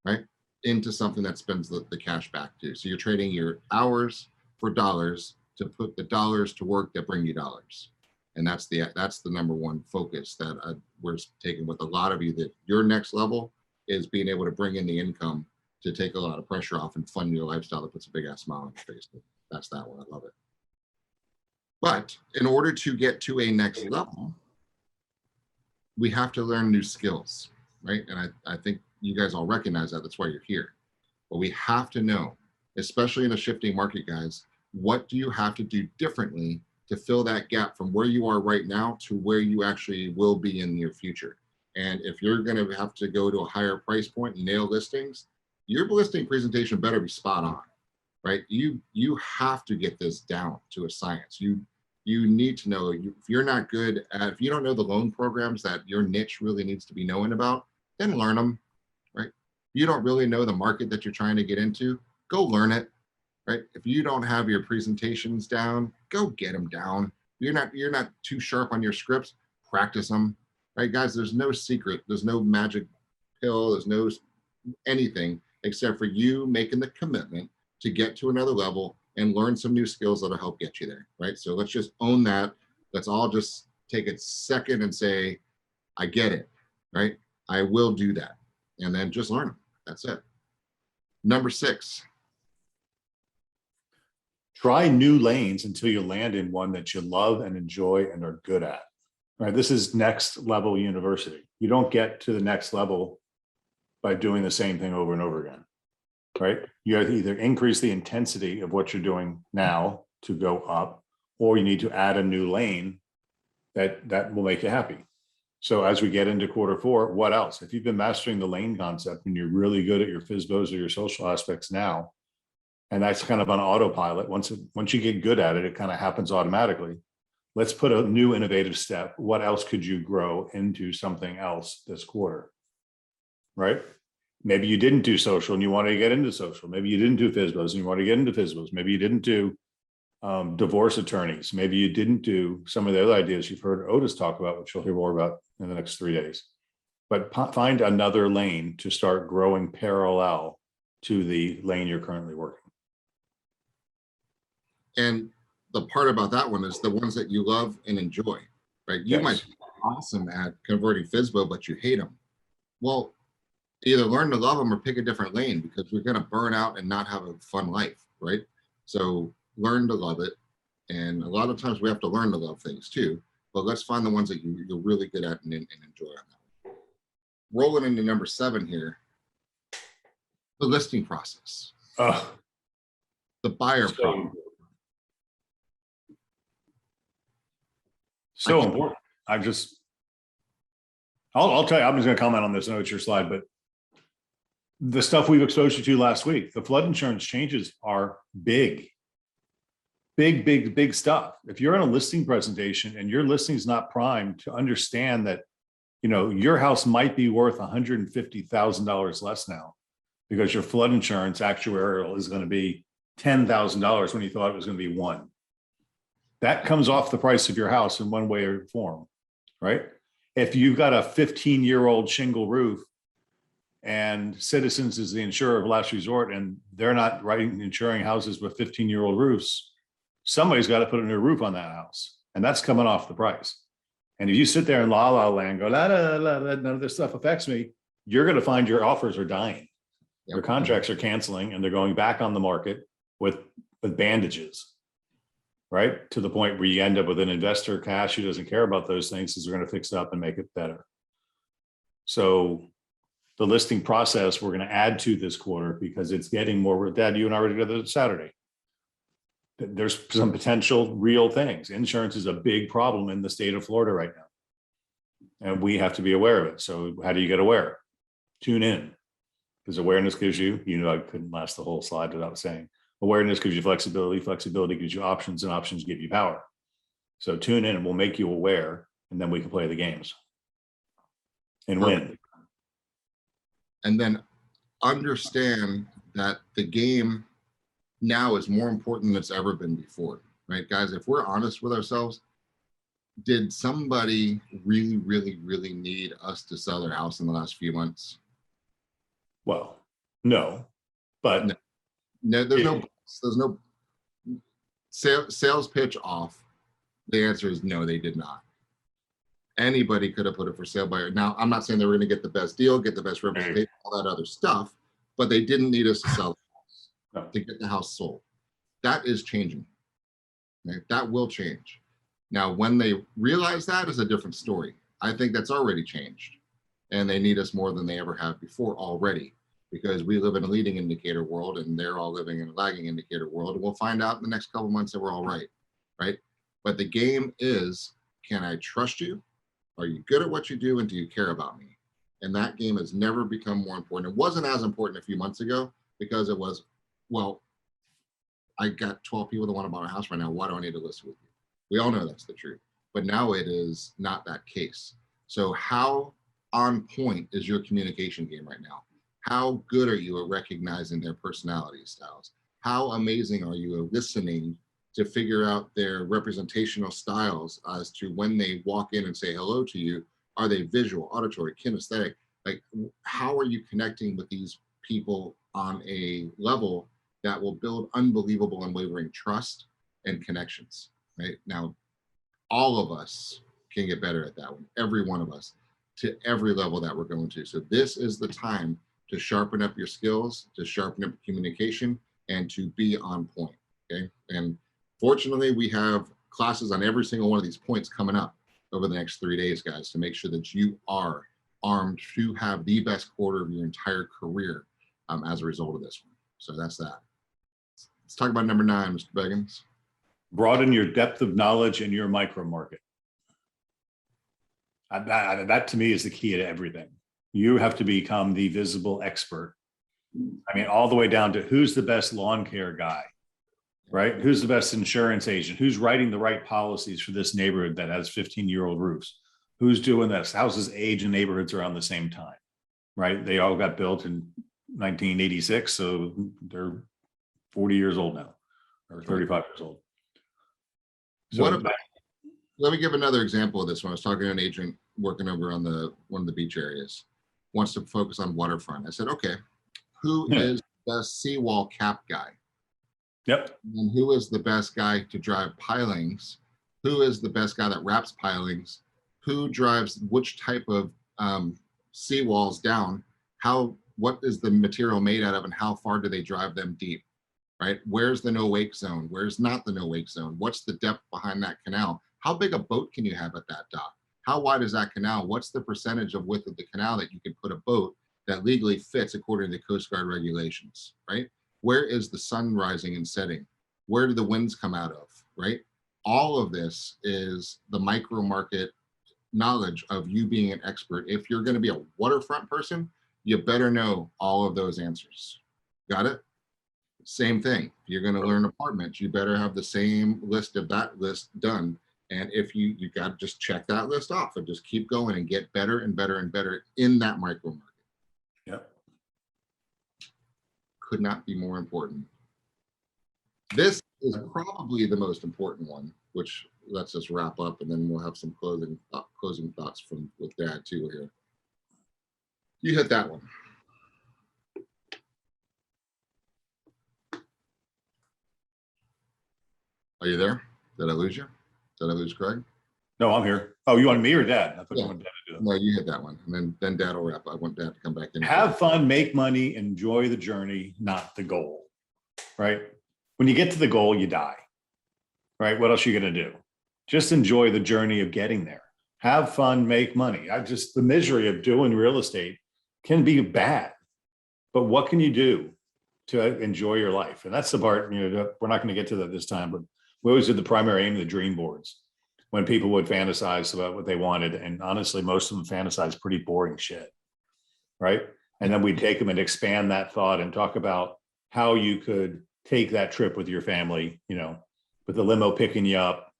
right, into something that spends the cash back to. So you're trading your hours for dollars to put the dollars to work that bring you dollars. And that's the #1 focus that we're taking with a lot of you, that your next level is being able to bring in the income to take a lot of pressure off and fund your lifestyle that puts a big ass smile on your face. That's that one. I love it. But in order to get to a next level, we have to learn new skills, right? And I think you guys all recognize that. That's why you're here. But we have to know, especially in a shifting market, guys, what do you have to do differently to fill that gap from where you are right now to where you actually will be in your future? And if you're going to have to go to a higher price point and nail listings, your listing presentation better be spot on, right? You have to get this down to a science. You need to know, if you're not good at, if you don't know the loan programs that your niche really needs to be knowing about, then learn them, right? If you don't really know the market that you're trying to get into, go learn it, right? If you don't have your presentations down, go get them down. You're not too sharp on your scripts, practice them, right? Guys, there's no secret. There's no magic pill. There's no anything except for you making the commitment to get to another level and learn some new skills that'll help get you there, right? So let's just own that. Let's all just take a second and say, I get it, right? I will do that. and then just learn them. That's it. Number 6. Try new lanes until you land in one that you love and enjoy and are good at. Right? This is next level university. You don't get to the next level by doing the same thing over and over again. Right? You have to either increase the intensity of what you're doing now to go up, or you need to add a new lane that will make you happy. So as we get into Q4, what else? If you've been mastering the lane concept and you're really good at your FSBOs or your social aspects now, and that's kind of on autopilot, once you get good at it, it kind of happens automatically. Let's put a new innovative step. What else could you grow into something else this quarter? Right? Maybe you didn't do social and you want to get into social. Maybe you didn't do FSBOs and you want to get into FSBOs. Maybe you didn't do divorce attorneys. Maybe you didn't do some of the other ideas you've heard Otis talk about, which you'll hear more about in the next 3 days. But find another lane to start growing parallel to the lane you're currently working. And the part about that one is the ones that you love and enjoy, right? You Yes. might be awesome at converting FSBO, but you hate them. Well, either learn to love them or pick a different lane, because we're going to burn out and not have a fun life, right? So learn to love it. And a lot of times we have to learn to love things too, but let's find the ones that you're really good at and enjoy on that. Rolling into number 7 here, the listing process, the buyer problem. So important. I'll tell you, I'm just going to comment on this. I know it's your slide, but the stuff we've exposed you to last week, the flood insurance changes are big stuff. If you're in a listing presentation and your listing is not primed to understand that, your house might be worth $150,000 less now because your flood insurance actuarial is going to be $10,000 when you thought it was going to be $1,000. That comes off the price of your house in one way or form, right? If you've got a 15-year-old shingle roof and Citizens is the insurer of last resort and they're not insuring houses with 15-year-old roofs, somebody's got to put a new roof on that house, and that's coming off the price. And if you sit there in la la land, go, la, la, la, la, none of this stuff affects me, you're going to find your offers are dying. Yep. Your contracts are canceling and they're going back on the market with bandages. Right? To the point where you end up with an investor cash who doesn't care about those things, because we're going to fix it up and make it better. So the listing process we're going to add to this quarter because it's getting more. Dad, you and I were together Saturday. There's some potential real things. Insurance is a big problem in the state of Florida right now. And we have to be aware of it. So how do you get aware? Tune in. Because awareness gives you, I couldn't last the whole slide without saying, awareness gives you flexibility, flexibility gives you options, and options give you power. So tune in and we'll make you aware, and then we can play the games and win. And then understand that the game now is more important than it's ever been before, right? Guys, if we're honest with ourselves, did somebody really, really, really need us to sell their house in the last few months? Well, no, but no, there's no sales pitch off. The answer is no, they did not. Anybody could have put it for sale by. Now, I'm not saying they were going to get the best deal, get the best representation, all that other stuff, but they didn't need us to sell the house to get the house sold. That is changing. Right? That will change. Now, when they realize that is a different story. I think that's already changed, and they need us more than they ever have before already, because we live in a leading indicator world and they're all living in a lagging indicator world. And we'll find out in the next couple of months that we're all right, right? But the game is, can I trust you? Are you good at what you do? And do you care about me? And that game has never become more important. It wasn't as important a few months ago because it was, well, I got 12 people that want to buy a house right now. Why do I need to list with you? We all know that's the truth. But now it is not that case. So how on point is your communication game right now? How good are you at recognizing their personality styles? How amazing are you at listening to figure out their representational styles as to when they walk in and say hello to you? Are they visual, auditory, kinesthetic? Like, how are you connecting with these people on a level that will build unbelievable, unwavering trust and connections, right? Now, all of us can get better at that one, every one of us. to every level that we're going to. So this is the time to sharpen up your skills, to sharpen up communication, and to be on point, okay? And fortunately, we have classes on every single one of these points coming up over the next 3 days, guys, to make sure that you are armed to have the best quarter of your entire career as a result of this one. So that's that. Let's talk about number 9, Mr. Beggins. Broaden your depth of knowledge in your micro market. That to me is the key to everything. You have to become the visible expert. I mean, all the way down to who's the best lawn care guy, right? Who's the best insurance agent? Who's writing the right policies for this neighborhood that has 15-year-old roofs? Who's doing this? Houses age in neighborhoods around the same time, right? They all got built in 1986, so they're 40 years old now, or 35 years old. So what about, let me give another example of this one. I was talking to an agent working over on one of the beach areas, wants to focus on waterfront. I said, okay, who is the best seawall cap guy? Yep. And who is the best guy to drive pilings? Who is the best guy that wraps pilings? Who drives which type of seawalls down? What is the material made out of, and how far do they drive them deep? Right? Where's the no wake zone? Where's not the no wake zone? What's the depth behind that canal? How big a boat can you have at that dock? How wide is that canal? What's the percentage of width of the canal that you can put a boat that legally fits according to Coast Guard regulations, right? Where is the sun rising and setting? Where do the winds come out of, right? All of this is the micro market knowledge of you being an expert. If you're going to be a waterfront person, you better know all of those answers. Got it? Same thing. If you're going to learn apartments, you better have the same list of that list done. And if you got to just check that list off and just keep going and get better and better and better in that micro market. Yep. Could not be more important. This is probably the most important one, which lets us wrap up, and then we'll have some closing thoughts with Dad too here. You hit that one. Are you there? Did I lose you? Did I lose Craig? No, I'm here. Oh, you want me or Dad? I thought Yeah. you wanted Dad to do that. No, you hit that one, and then Dad will wrap. I want Dad to come back in. Have fun, make money, enjoy the journey, not the goal, right? When you get to the goal, you die, right? What else are you going to do? Just enjoy the journey of getting there. Have fun, make money. The misery of doing real estate can be bad, but what can you do to enjoy your life? And that's the part, we're not going to get to that this time, but we always did the primary aim of the dream boards when people would fantasize about what they wanted. And honestly, most of them fantasize pretty boring shit, right? And then we'd take them and expand that thought and talk about how you could take that trip with your family, with the limo picking you up,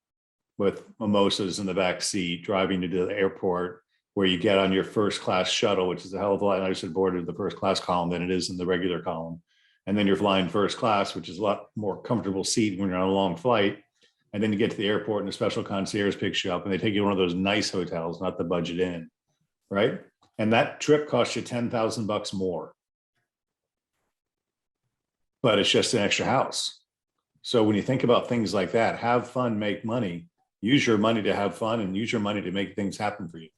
with mimosas in the back seat, driving you to the airport, where you get on your first class shuttle, which is a hell of a lot nicer boarded the first class column than it is in the regular column. And then you're flying first class, which is a lot more comfortable seat when you're on a long flight. And then you get to the airport and a special concierge picks you up and they take you to one of those nice hotels, not the budget inn, right? And that trip costs you $10,000 more. But it's just an extra house. So when you think about things like that, have fun, make money, use your money to have fun and use your money to make things happen for you.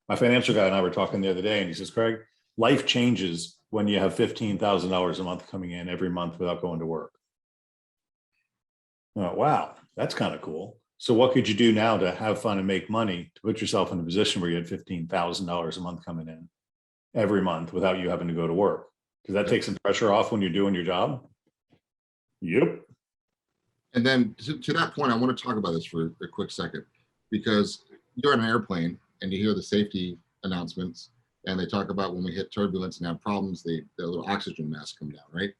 My financial guy and I were talking the other day and he says, Craig, life changes when you have $15,000 a month coming in every month without going to work. Oh, wow, that's kind of cool. So what could you do now to have fun and make money to put yourself in a position where you had $15,000 a month coming in every month without you having to go to work? Does that take some pressure off when you're doing your job? Yep. And then to that point, I want to talk about this for a quick second, because you're on an airplane and you hear the safety announcements and they talk about when we hit turbulence and have problems, the little oxygen mask come down, right?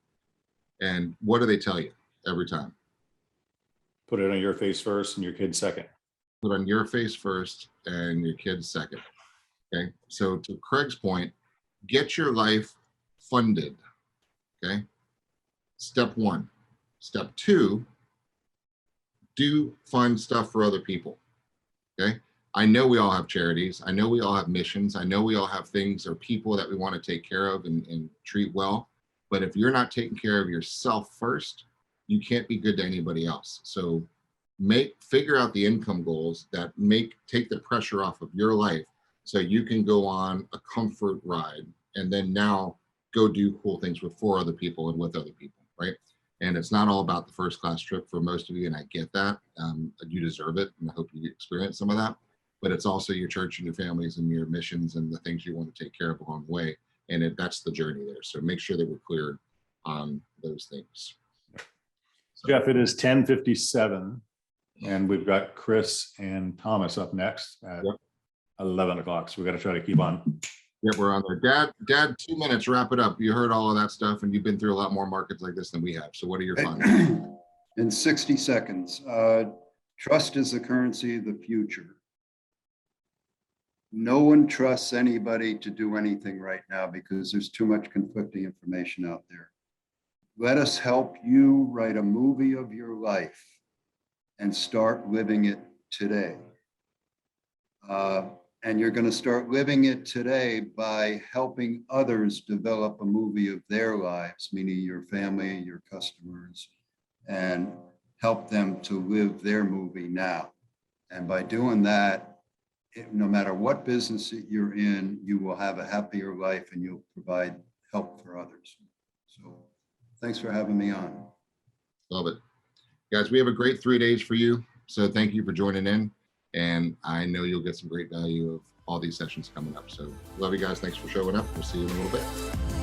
And what do they tell you every time? Put it on your face first and your kids second. Put on your face first and your kids second. Okay. So to Craig's point, get your life funded. Okay. Step 1. Step 2, do fun stuff for other people. Okay. I know we all have charities. I know we all have missions. I know we all have things or people that we want to take care of and treat well. But if you're not taking care of yourself first, you can't be good to anybody else. So figure out the income goals that take the pressure off of your life So you can go on a comfort ride and then now go do cool things with 4 other people and with other people, right? And it's not all about the first class trip for most of you, and I get that. You deserve it, and I hope you experience some of that. But it's also your church and your families and your missions and the things you want to take care of along the way. And that's the journey there. So make sure that we're clear on those things. So, Jeff, it is 10:57, and we've got Chris and Thomas up next at 11 o'clock. So we got to try to keep on. yeah, we're on there. Dad, 2 minutes, wrap it up. You heard all of that stuff, and you've been through a lot more markets like this than we have. So what are your findings? In 60 seconds, trust is the currency of the future. No one trusts anybody to do anything right now because there's too much conflicting information out there. Let us help you write a movie of your life and start living it today. And you're going to start living it today by helping others develop a movie of their lives, meaning your family, your customers, and help them to live their movie now. And by doing that, no matter what business you're in, you will have a happier life and you'll provide help for others. So thanks for having me on. Love it. Guys, we have a great 3 days for you. So thank you for joining in. And I know you'll get some great value of all these sessions coming up. So love you guys. Thanks for showing up. We'll see you in a little bit.